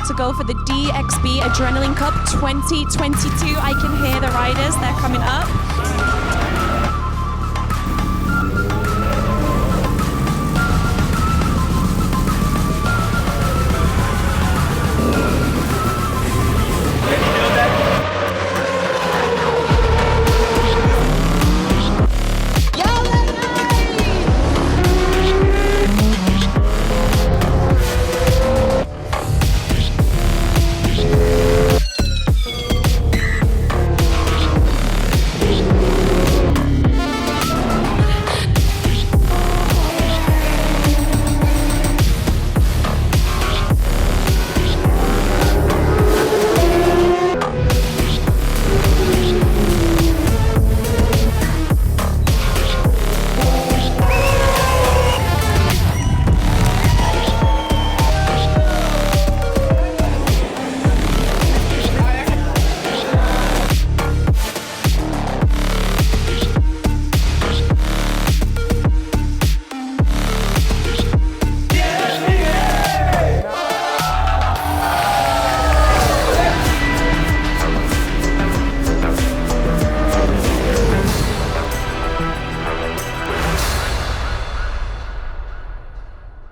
to go for the DXB Adrenaline Cup 2022. I can hear the riders, they're coming up.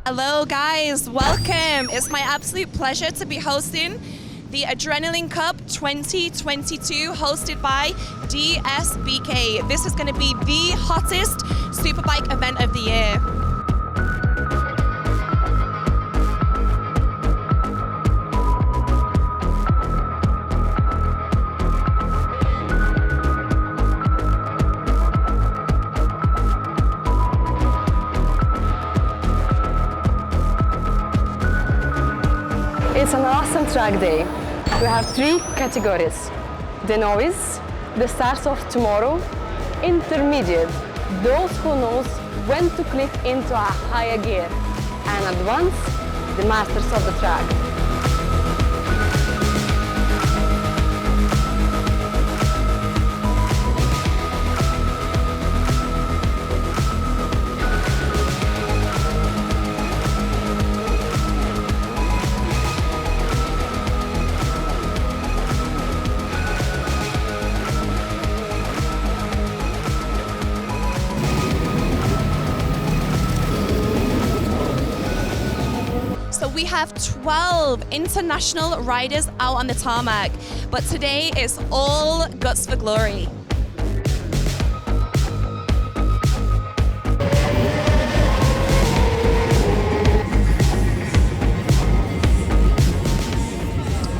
Hello guys, welcome. It's my absolute pleasure to be hosting the Adrenaline Cup 2022 hosted by DSBK. This is going to be the hottest superbike event of the year. It's an awesome track day. We have 3 categories: the novice, the stars of tomorrow, intermediate, those who knows when to click into a higher gear, and advanced, the masters of the track. So we have 12 international riders out on the tarmac, but today is all guts for glory.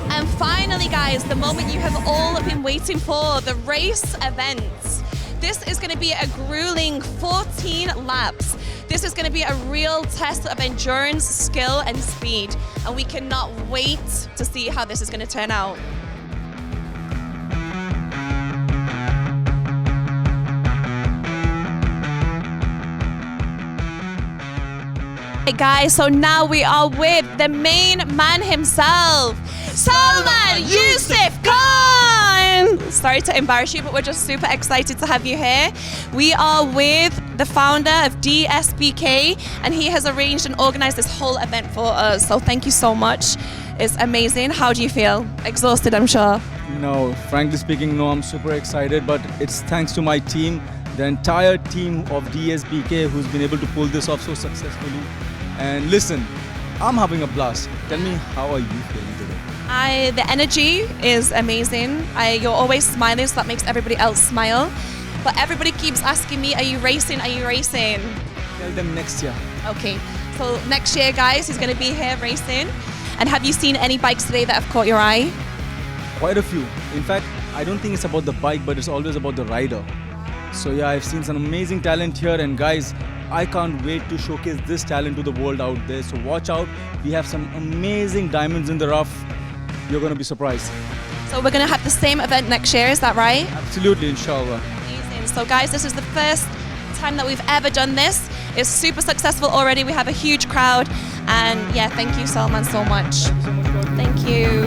And finally guys, the moment you have all been waiting for, the race event. This is going to be a grueling 14 laps. This is going to be a real test of endurance, skill, and speed. And we cannot wait to see how this is going to turn out. Hey guys, so now we are with the main man himself, Salman Yusuf Khan! Sorry to embarrass you, but we're just super excited to have you here. We are with the founder of DSBK, and he has arranged and organized this whole event for us. So thank you so much. It's amazing. How do you feel? Exhausted, I'm sure. No, frankly speaking, no, I'm super excited, but it's thanks to my team, the entire team of DSBK who's been able to pull this off so successfully. And listen, I'm having a blast. Tell me, how are you feeling today? The energy is amazing. You're always smiling, so that makes everybody else smile. But everybody keeps asking me, are you racing? Are you racing? Tell them next year. Okay, so next year, guys, he's going to be here racing. And have you seen any bikes today that have caught your eye? Quite a few. In fact, I don't think it's about the bike, but it's always about the rider. So yeah, I've seen some amazing talent here, and guys, I can't wait to showcase this talent to the world out there. So watch out. We have some amazing diamonds in the rough. You're going to be surprised. So we're going to have the same event next year, is that right? Absolutely, inshallah. Amazing. So guys, this is the first time that we've ever done this. It's super successful already. We have a huge crowd. And yeah, thank you, Salman, so much. Thank you so much, God. Thank you.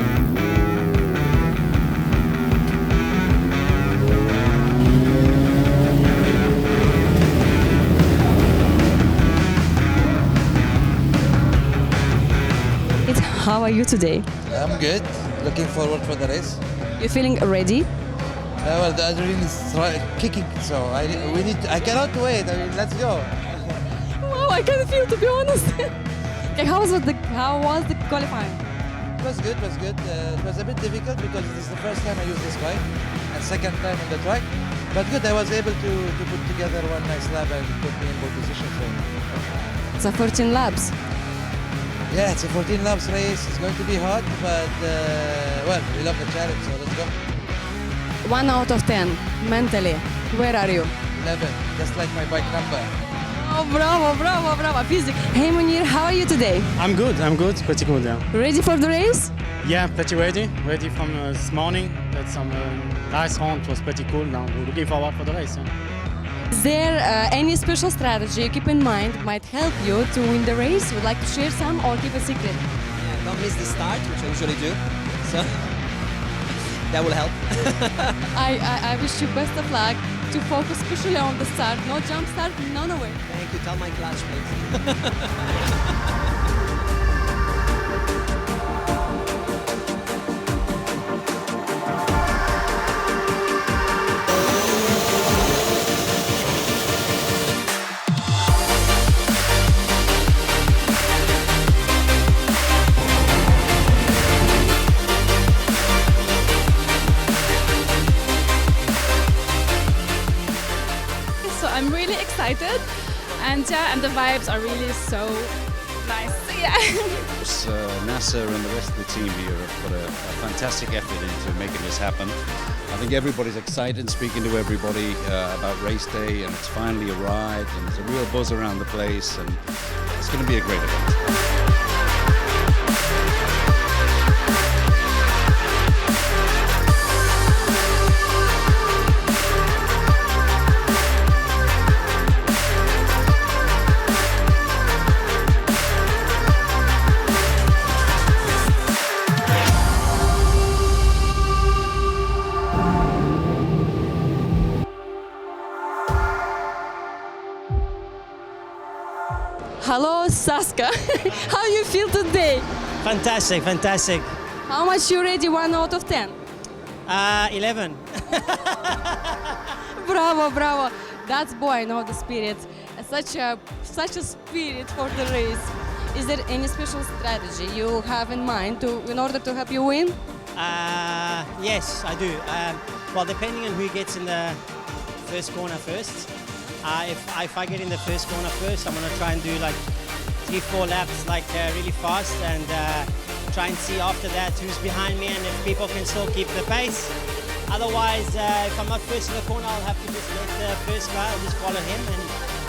How are you today? I'm good. Looking forward for the race. You feeling ready? Well, the adrenaline is kicking, so I cannot wait. I mean, let's go. Wow, I can feel, to be honest. Okay, how was the qualifying? It was good. It was a bit difficult because this is the first time I use this bike and second time on the track. But good, I was able to put together one nice lap and put me in pole position. So. It's a 14 laps. Yeah, it's a 14 laps race. It's going to be hard, but well, we love the challenge, so let's go. 1 out of 10, mentally. Where are you? 11, just like my bike number. Oh, bravo. Physics. Hey, Munir, how are you today? I'm good, pretty good, yeah. Ready for the race? Yeah, pretty ready from this morning. Had some nice round, it was pretty cool. Now we're looking forward for the race. Yeah. Is there any special strategy you keep in mind might help you to win the race? Would like to share some or keep a secret? Yeah, don't miss the start, which I usually do. So that will help. I wish you best of luck to focus especially on the start. No jump start, none away. Thank you. Tell my clutch, please. So I'm really excited, and the vibes are really so nice. So, yeah. Nasir and the rest of the team here have put a fantastic effort into making this happen. I think everybody's excited, speaking to everybody about race day, and it's finally arrived, and there's a real buzz around the place, and it's going to be a great event. Hello, Saska. How you feel today? Fantastic. How much you ready 1 out of 10? 11. Bravo. That's boy, know the spirit. Such a spirit for the race. Is there any special strategy you have in mind in order to help you win? Yes, I do. Well, depending on who gets in the first corner first. If I get in the first corner first, I'm gonna try and do like 3-4 laps, like really fast, and try and see after that who's behind me and if people can still keep the pace. Otherwise, if I'm not first in the corner, I'll have to just let the first guy, I'll just follow him and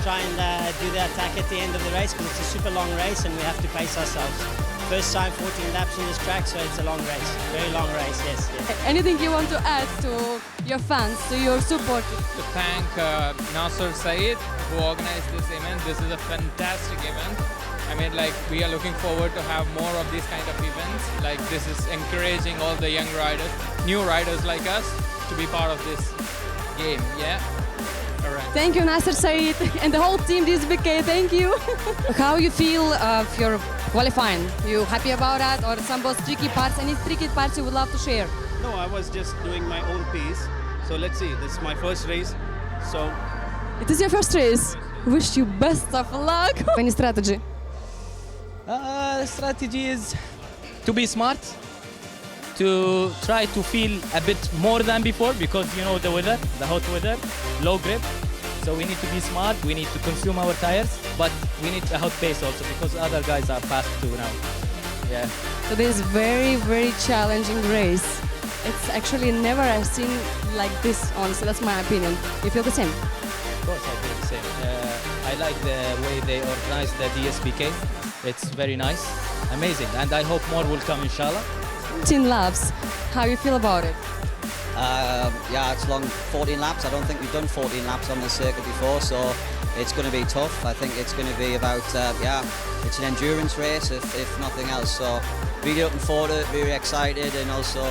try and do the attack at the end of the race, because it's a super long race and we have to pace ourselves. First time 14 laps on this track, so it's a long race, very long race, yes. Anything you want to add to your fans, to your supporters? To thank Nasir Syed, who organized this event. This is a fantastic event. I mean, like, we are looking forward to have more of these kind of events. Like, this is encouraging all the young riders, new riders like us, to be part of this game, yeah? All right. Thank you, Nasir Syed, and the whole team DSBK, thank you. How you feel of your qualifying? You happy about that, or some of those tricky parts? Any tricky parts you would love to share? No, I was just doing my own piece. So let's see, this is my first race. So it is your first race. Wish you best of luck. Any strategy? Strategy is to be smart, to try to feel a bit more than before, because you know the weather, the hot weather, low grip. So we need to be smart, we need to consume our tires, but we need a hot pace also, because other guys are fast too now. Yeah. So this is very challenging race. It's actually never I've seen like this, honestly, that's my opinion. You feel the same? Of course I feel the same. I like the way they organize the DSBK. It's very nice, amazing, and I hope more will come, inshallah. 14 laps, how you feel about it? Yeah, it's long, 14 laps. I don't think we've done 14 laps on the circuit before, so it's going to be tough. I think it's going to be about, it's an endurance race, if nothing else. So really looking forward to it, really excited, and also,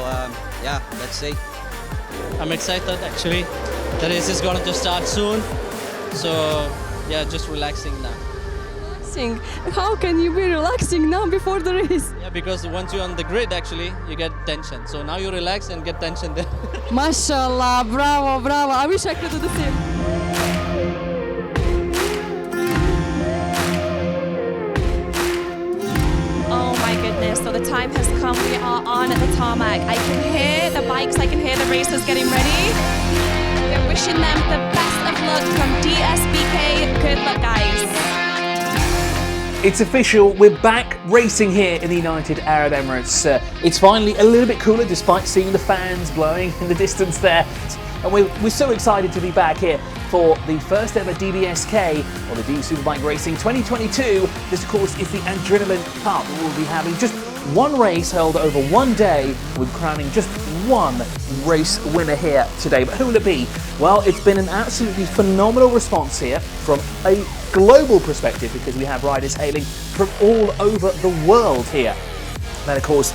let's see. I'm excited, actually. The race is going to start soon, so yeah, just relaxing now. relaxing. How can you be relaxing now before the race? Yeah, because once you're on the grid, actually, you get tension. So now you relax and get tension there. Mashallah, bravo, bravo. I wish I could do the same. Oh my goodness, so the time has come. We are on the tarmac. I can hear the bikes, I can hear the racers getting ready. We're wishing them the best of luck from DSBK. Good luck, guys. It's official, we're back racing here in the United Arab Emirates. It's finally a little bit cooler despite seeing the fans blowing in the distance there. And we're so excited to be back here for the first ever DBSK, or the D Superbike Racing 2022. This, of course, is the Adrenaline Cup. We'll be having just one race held over one day, with crowning just one race winner here today. But who will it be? Well, it's been an absolutely phenomenal response here from a global perspective, because we have riders hailing from all over the world here. Then, of course,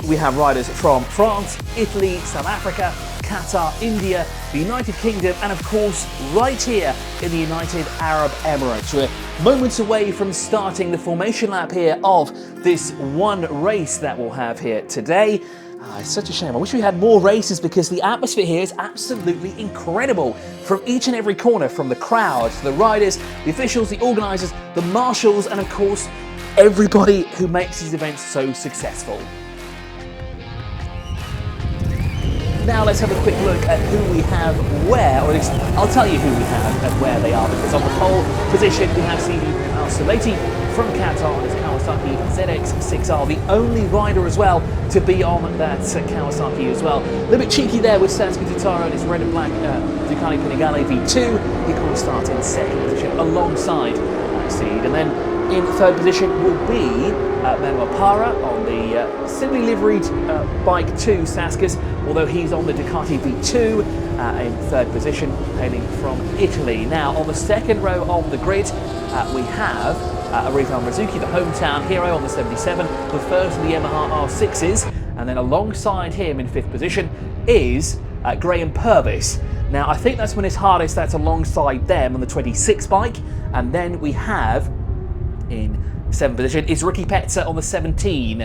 we have riders from France, Italy, South Africa, Qatar, India, the United Kingdom, and of course right here in the United Arab Emirates. We're moments away from starting the formation lap here of this one race that we'll have here today. It's such a shame. I wish we had more races, because the atmosphere here is absolutely incredible. From each and every corner, from the crowd, the riders, the officials, the organisers, the marshals, and of course everybody who makes these events so successful. Now let's have a quick look at who we have where, or at least I'll tell you who we have and where they are, because on the pole position we have Sidi Al-Salati from Qatar on his Kawasaki ZX6R, the only rider as well to be on that Kawasaki as well. A little bit cheeky there with Satsuki Totaro and his red and black Ducati Panigale V2. He could start in second position alongside Seed, and then in third position will be Manuel Parra on the similarly liveried bike to Saskas, although he's on the Ducati V2 in third position, hailing from Italy. Now on the second row of the grid we have Arifan Razuki, the hometown hero, on the 77, the first of the Yamaha R6s, and then alongside him in fifth position is Graham Purvis. Now I think that's when it's hardest, that's alongside them on the 26 bike, and then we have in seventh position is Ricky Petzer on the 17,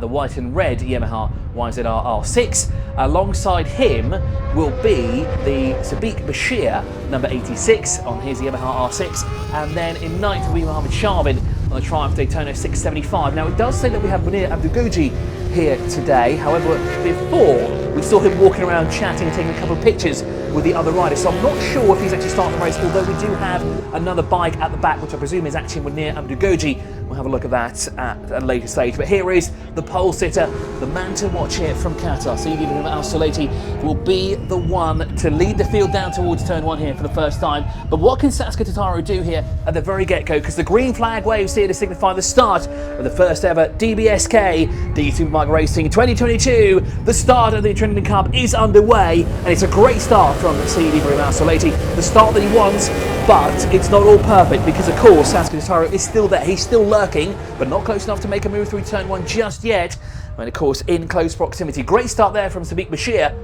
the white and red Yamaha YZR R6. Alongside him will be the Sadiq Bashir, number 86, on his Yamaha R6. And then in ninth will be Mohammed Sharvin on the Triumph Daytona 675. Now it does say that we have Munir Abdulguji here today. However, before we saw him walking around chatting and taking a couple of pictures with the other riders, so I'm not sure if he's actually starting the race, although we do have another bike at the back, which I presume is actually Munir Abdulguji. We'll have a look at that at a later stage. But here is the pole sitter, the man to watch here from Qatar. Sidi Al-Salati will be the one to lead the field down towards turn one here for the first time. But what can Satsuki Totaro do here at the very get-go? Because the green flag waves here to signify the start of the first ever DBSK D Superbike Racing 2022. The start of the Adrenaline Cup is underway, and it's a great start from Sidi Al-Salati. The start that he wants, but it's not all perfect, because of course Satsuki Totaro is still there. He's still lurking, but not close enough to make a move through turn one just yet. And of course in close proximity. Great start there from Sadiq Bashir,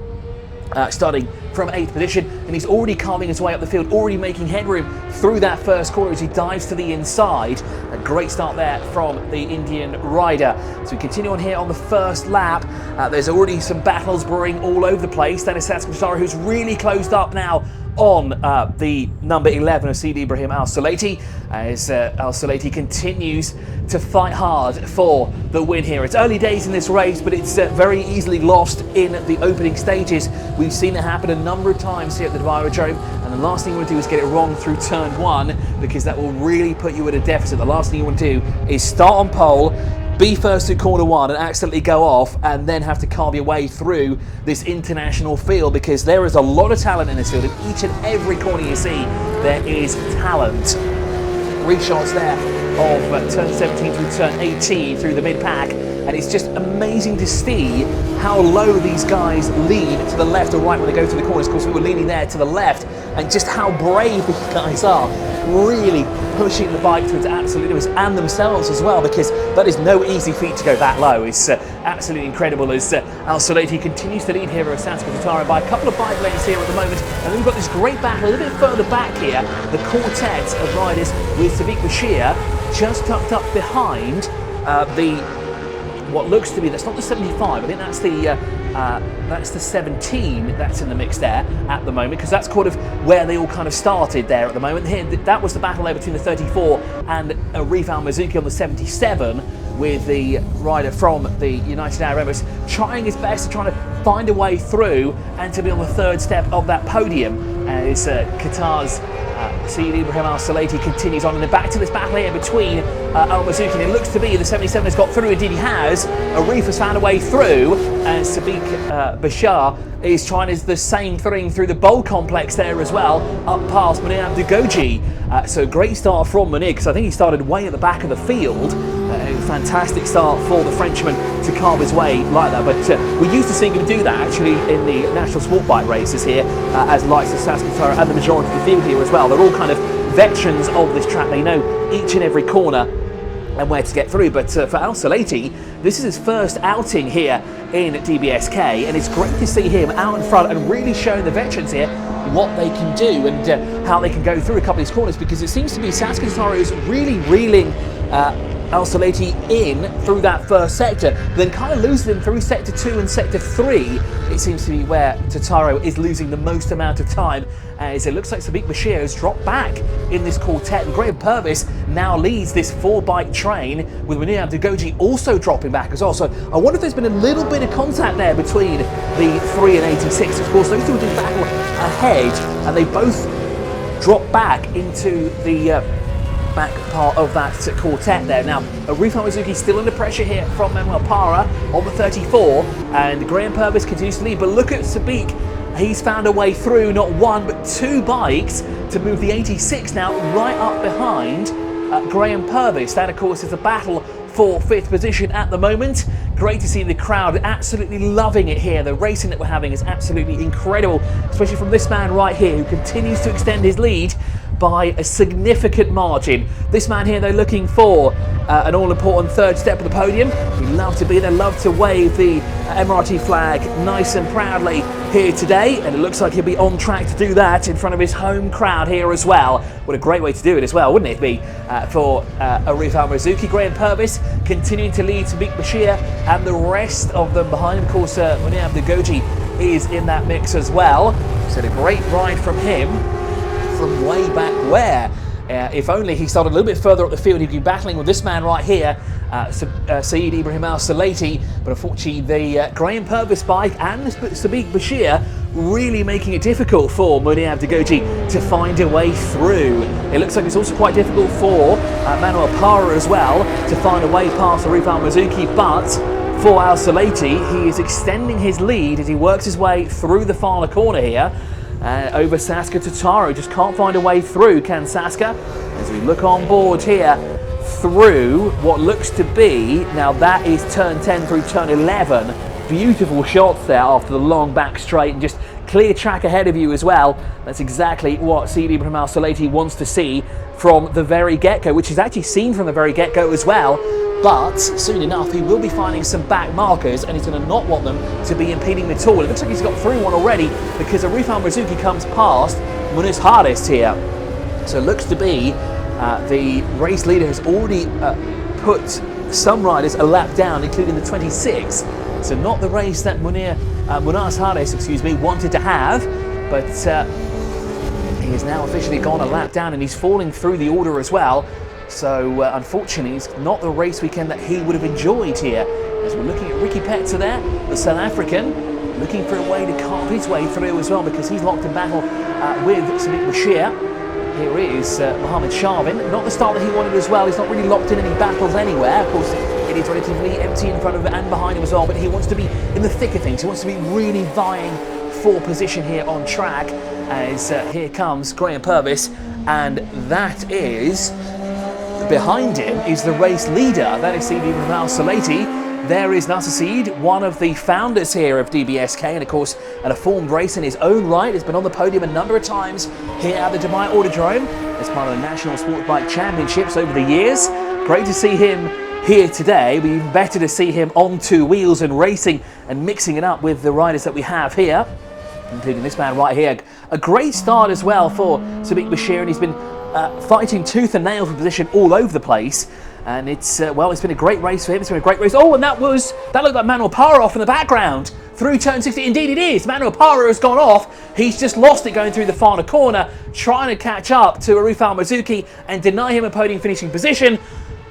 starting from 8th position, and he's already carving his way up the field, already making headroom through that first corner as he dives to the inside. A great start there from the Indian rider. So we continue on here on the first lap. There's already some battles brewing all over the place. That is Satsuki Totaro, who's really closed up now on the number 11 of Sidi Ibrahim Al-Salati, as Al-Salati continues to fight hard for the win here. It's early days in this race, but it's very easily lost in the opening stages. We've seen it happen a number of times here at the Dubai Aerodrome, and the last thing you want to do is get it wrong through turn one, because that will really put you at a deficit. The last thing you want to do is start on pole, be first through corner one and accidentally go off, and then have to carve your way through this international field, because there is a lot of talent in this field. In each and every corner you see, there is talent. Reshots there of turn 17 through turn 18 through the mid-pack, and it's just amazing to see how low these guys lean to the left or right when they go through the corners. Of course, we were leaning there to the left, and just how brave these guys are, really pushing the bike to its absolute limits, and themselves as well, because that is no easy feat to go that low. It's absolutely incredible as Al-Salati continues to lead here with Satsuki Totaro by a couple of bike lanes here at the moment. And then we've got this great battle a little bit further back here, the quartet of riders with Sadiq Bashir just tucked up behind what looks to be, that's not the 75, I think that's the 17 that's in the mix there at the moment, because that's kind of where they all kind of started there at the moment. Here, that was the battle there between the 34 and Arif Al-Mazouki on the 77, with the rider from the United Arab Emirates trying his best to try to find a way through and to be on the third step of that podium as Qatar's Syed Ibrahim Al-Salati continues on. And then back to this battle here between Al-Mazouki, and it looks to be the 77 has got through, indeed he has. Arif has found a way through, and Sadiq Bashar is trying the same thing through the bowl complex there as well, up past Munir Abdelgoji. So great start from Munir, because I think he started way at the back of the field. A fantastic start for the Frenchman to carve his way like that, but we're used to seeing him do that actually in the national sport bike races here, as likes of Saskatara and the majority of the field here as well. They're all kind of veterans of this track. They know each and every corner and where to get through. But for Al-Salati, this is his first outing here in DBSK, and it's great to see him out in front and really showing the veterans here what they can do and how they can go through a couple of these corners, because it seems to be Saskatara is really reeling Al-Salati in through that first sector, then kind of losing him through sector 2 and sector 3. It seems to be where Totaro is losing the most amount of time, as it looks like Sadiq Bashir has dropped back in this quartet, and Graham Purvis now leads this 4-bike train, with Munir Abdelgoji also dropping back as well. So I wonder if there's been a little bit of contact there between the 3 and 86. Of course, those two did battle ahead, and they both dropped back into the back part of that quartet there. Now, Arif Al-Mazouki still under pressure here from Manuel Parra on the 34, and Graham Purvis continues to lead. But look at Sadiq. He's found a way through not one but 2 bikes to move the 86 now right up behind Graham Purvis. That, of course, is a battle for 5th position at the moment. Great to see the crowd absolutely loving it here. The racing that we're having is absolutely incredible, especially from this man right here, who continues to extend his lead by a significant margin. This man here, though, looking for an all-important 3rd step of the podium. He'd love to be there, love to wave the Emirati flag nice and proudly here today, and it looks like he'll be on track to do that in front of his home crowd here as well. What a great way to do it as well, wouldn't it be, for Arif Al-Mazouki. Graham Purvis continuing to lead Sadiq Bashir, and the rest of them behind him. Of course, Munir Abdelgoji is in that mix as well. So a great ride from him from way back where. If only he started a little bit further up the field, he'd be battling with this man right here, Syed Ibrahim Al-Salati. But unfortunately, the Graham Purvis bike and Sadiq Bashir really making it difficult for Munir Abdelgoji to find a way through. It looks like it's also quite difficult for Manuel Parra as well to find a way past Arif Al-Mazouki, but for Al-Salati, he is extending his lead as he works his way through the final corner here. Over Saska Totaro, just can't find a way through, can Saska? As we look on board here through what looks to be, now that is turn 10 through turn 11. Beautiful shots there after the long back straight, and just clear track ahead of you as well. That's exactly what Syed Ibrahim Al-Salati wants to see from the very get-go, which is actually seen from the very get-go as well. But soon enough, he will be finding some back markers, and he's going to not want them to be impeding at all. It looks like he's got through one already, because Arif Al-Mazouki comes past Munis Hardest here. So it looks to be the race leader has already put some riders a lap down, including the 26. So not the race that Munas Hardest, wanted to have, but he has now officially gone a lap down, and he's falling through the order as well. So unfortunately, it's not the race weekend that he would have enjoyed here. As we're looking at Ricky Petzer there, the South African, looking for a way to carve his way through as well, because he's locked in battle with Sadiq Bashir. Here is Mohammed Sharvin. Not the start that he wanted as well. He's not really locked in any battles anywhere. Of course, it is relatively empty in front of him and behind him as well, but he wants to be in the thick of things. He wants to be really vying for position here on track, as here comes Graham Purvis, and that is... behind him is the race leader, that is Syed Ibrahim Al-Salati. There is Nasir Syed, one of the founders here of DBSK, and of course a formed race in his own right. Has been on the podium a number of times here at the Dubai Autodrome as part of the National Sports Bike Championships over the years. Great to see him here today, but even better to see him on 2 wheels and racing and mixing it up with the riders that we have here, including this man right here. A great start as well for Sadiq Bashir, and he's been fighting tooth and nail for position all over the place. And it's been a great race for him. It's been a great race. Oh, and that looked like Manuel Parra off in the background through turn 60. Indeed, it is. Manuel Parra has gone off. He's just lost it going through the final corner, trying to catch up to Arif Al-Marzouki and deny him a podium finishing position.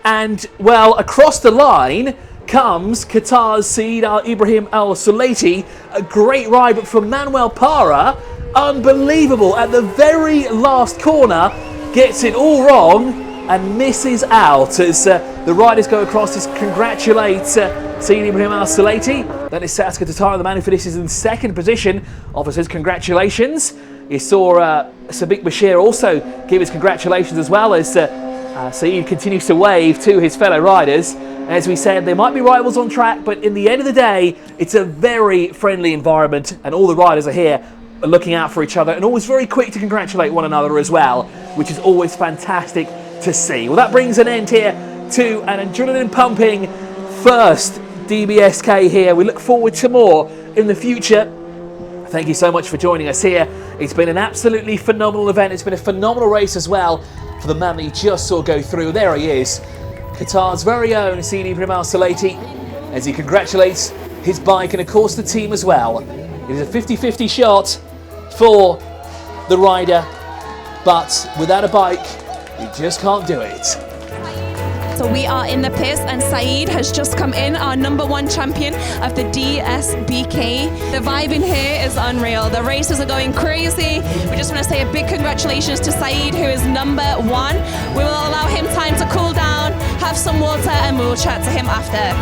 And well, across the line comes Qatar's Saeed Ibrahim Al Sulaiti. A great ride, but from Manuel Parra, unbelievable. At the very last corner, gets it all wrong and misses out as the riders go across to congratulate Saeed Ibrahim Al Sulaiti. Then it's Sasuke Tatara, the man who finishes in second position, offers his congratulations. You saw Sadiq Bashir also give his congratulations as well as Saeed continues to wave to his fellow riders. As we said, there might be rivals on track, but in the end of the day, it's a very friendly environment and all the riders are here looking out for each other and always very quick to congratulate one another as well, which is always fantastic to see. Well, that brings an end here to an adrenaline-pumping first DBSK here. We look forward to more in the future. Thank you so much for joining us here. It's been an absolutely phenomenal event. It's been a phenomenal race as well for the man that you just saw go through. There he is, Qatar's very own Saeed Ibrahim Al Sulaiti, as he congratulates his bike and of course the team as well. It is a 50-50 shot for the rider, but without a bike, you just can't do it. So we are in the pits and Saeed has just come in, our #1 champion of the DSBK. The vibe in here is unreal. The races are going crazy. We just want to say a big congratulations to Saeed, who is #1. We will allow him time to cool down, have some water, and we will chat to him after.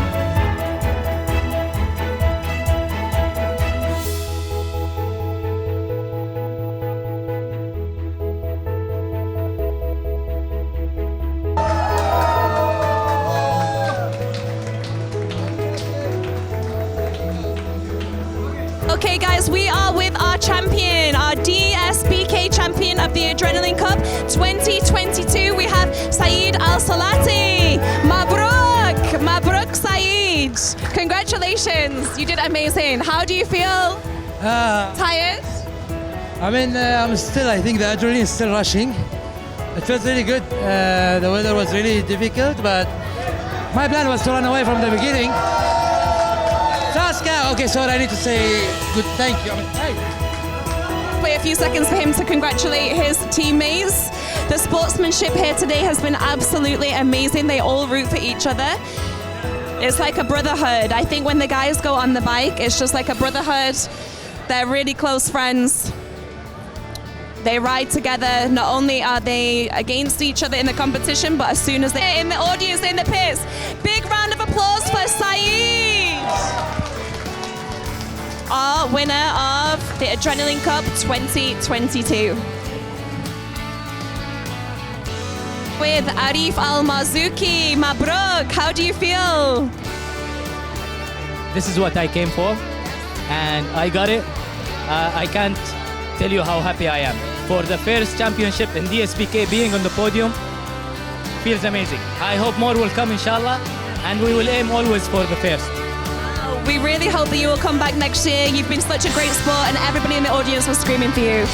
Okay guys, we are with our champion, our DSBK champion of the Adrenaline Cup 2022. We have Saeed Al Sulaiti. Mabruk! Mabruk Saeed. Congratulations, you did amazing. How do you feel? Tired? I mean, I think the adrenaline is still rushing. It feels really good. The weather was really difficult, but my plan was to run away from the beginning. Sasuke! Okay, sorry, I need to say good thank you. Wait a few seconds for him to congratulate his teammates. The sportsmanship here today has been absolutely amazing. They all root for each other. It's like a brotherhood. I think when the guys go on the bike, it's just like a brotherhood. They're really close friends. They ride together. Not only are they against each other in the competition, but as soon as they're in the audience, in the pits, big round of applause for Saeed, our winner of the Adrenaline Cup 2022. With Arif Al-Marzouki. Mabruk, how do you feel? This is what I came for, and I got it. I can't tell you how happy I am. For the first championship in DSBK, being on the podium feels amazing. I hope more will come, inshallah, and we will aim always for the first. We really hope that you will come back next year. You've been such a great sport and everybody in the audience was screaming for you.